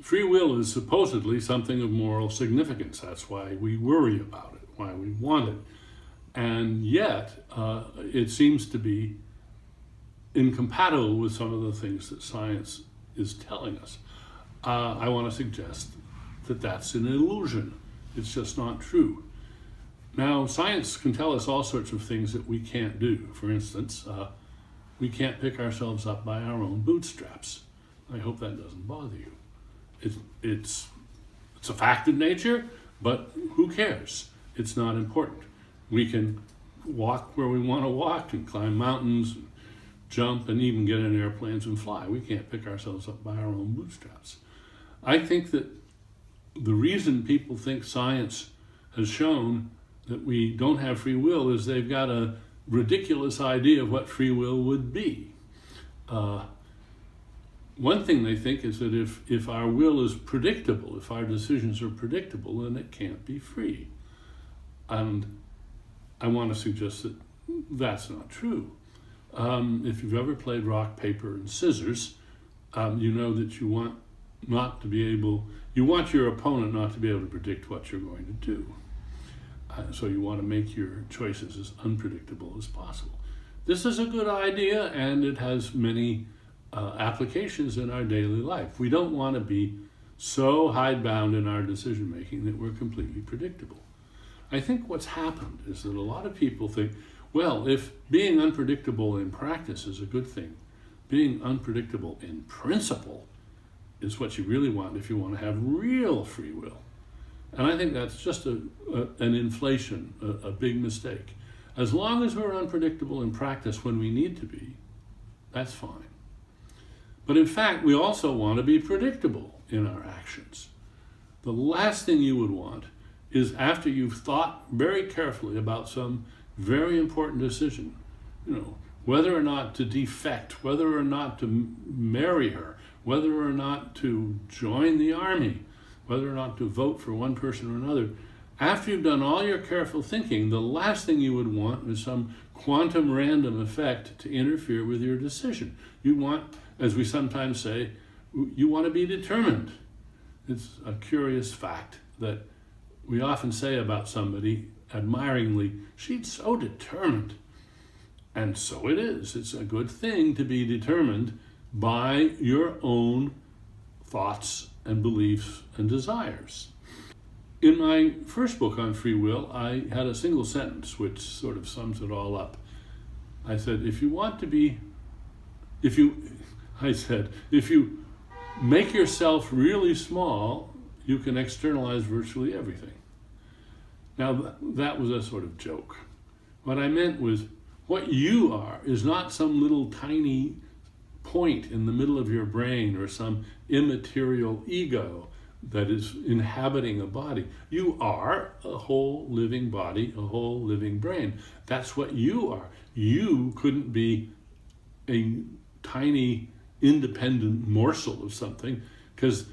Free will is supposedly something of moral significance. That's why we worry about it, why we want it. And yet, it seems to be incompatible with some of the things that science is telling us. I want to suggest that that's an illusion. It's just not true. Now, science can tell us all sorts of things that we can't do. For instance, we can't pick ourselves up by our own bootstraps. I hope that doesn't bother you. It's a fact of nature, but who cares? It's not important. We can walk where we want to walk and climb mountains, jump, and even get in airplanes and fly. We can't pick ourselves up by our own bootstraps. I think that the reason people think science has shown that we don't have free will is they've got a ridiculous idea of what free will would be. One thing they think is that if our will is predictable, if our decisions are predictable, then it can't be free. And I want to suggest that that's not true. If you've ever played rock, paper, and scissors, you know that you want your opponent not to be able to predict what you're going to do. So you want to make your choices as unpredictable as possible. This is a good idea, and it has many applications in our daily life. We don't want to be so hidebound in our decision making that we're completely predictable. I think what's happened is that a lot of people think, well, if being unpredictable in practice is a good thing, being unpredictable in principle is what you really want if you want to have real free will. And I think that's just an inflation, a big mistake. As long as we're unpredictable in practice when we need to be, that's fine. But in fact, we also want to be predictable in our actions. The last thing you would want is, after you've thought very carefully about some very important decision, whether or not to defect, whether or not to marry her, whether or not to join the army, whether or not to vote for one person or another, after you've done all your careful thinking, the last thing you would want is some quantum random effect to interfere with your decision. You want, as we sometimes say, you want to be determined. It's a curious fact that we often say about somebody admiringly, she's so determined. And so it is. It's a good thing to be determined by your own thoughts and beliefs and desires. In my first book on free will, I had a single sentence which sort of sums it all up. I said, if you make yourself really small, you can externalize virtually everything. Now, that was a sort of joke. What I meant was, what you are is not some little tiny point in the middle of your brain or some immaterial ego that is inhabiting a body. You are a whole living body, a whole living brain. That's what you are. You couldn't be a tiny independent morsel of something, because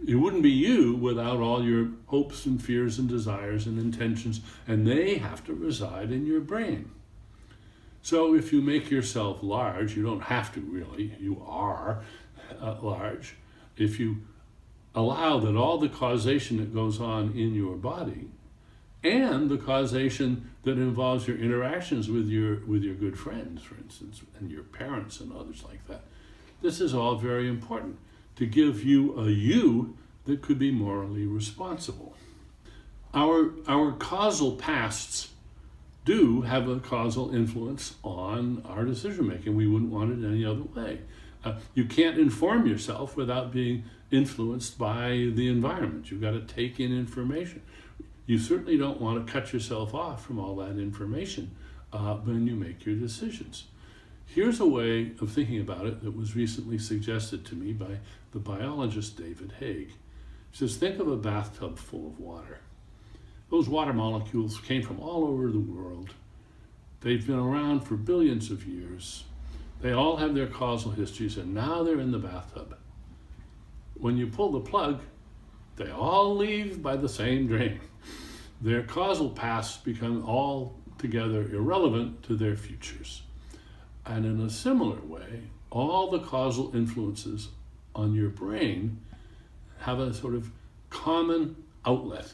it wouldn't be you without all your hopes and fears and desires and intentions, and they have to reside in your brain. So if you make yourself large, you don't have to really, you are large. If you allow that all the causation that goes on in your body and the causation that involves your interactions with your good friends, for instance, and your parents and others like that, this is all very important to give you a you that could be morally responsible. Our causal pasts do have a causal influence on our decision making. We wouldn't want it any other way. You can't inform yourself without being influenced by the environment. You've got to take in information. You certainly don't want to cut yourself off from all that information when you make your decisions. Here's a way of thinking about it that was recently suggested to me by the biologist David Haig. He says, think of a bathtub full of water. Those water molecules came from all over the world. They've been around for billions of years. They all have their causal histories, and now they're in the bathtub. When you pull the plug, they all leave by the same drain. Their causal pasts become altogether irrelevant to their futures. And in a similar way, all the causal influences on your brain have a sort of common outlet.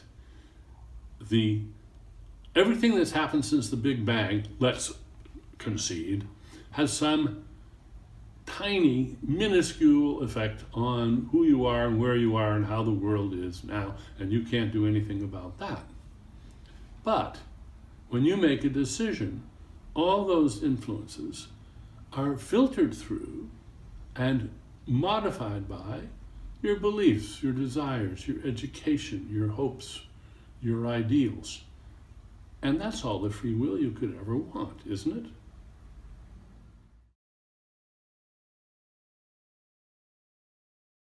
Everything that's happened since the Big Bang, let's concede, has some tiny, minuscule effect on who you are and where you are and how the world is now, and you can't do anything about that. But when you make a decision, all those influences are filtered through and modified by your beliefs, your desires, your education, your hopes, your ideals. And that's all the free will you could ever want, isn't it?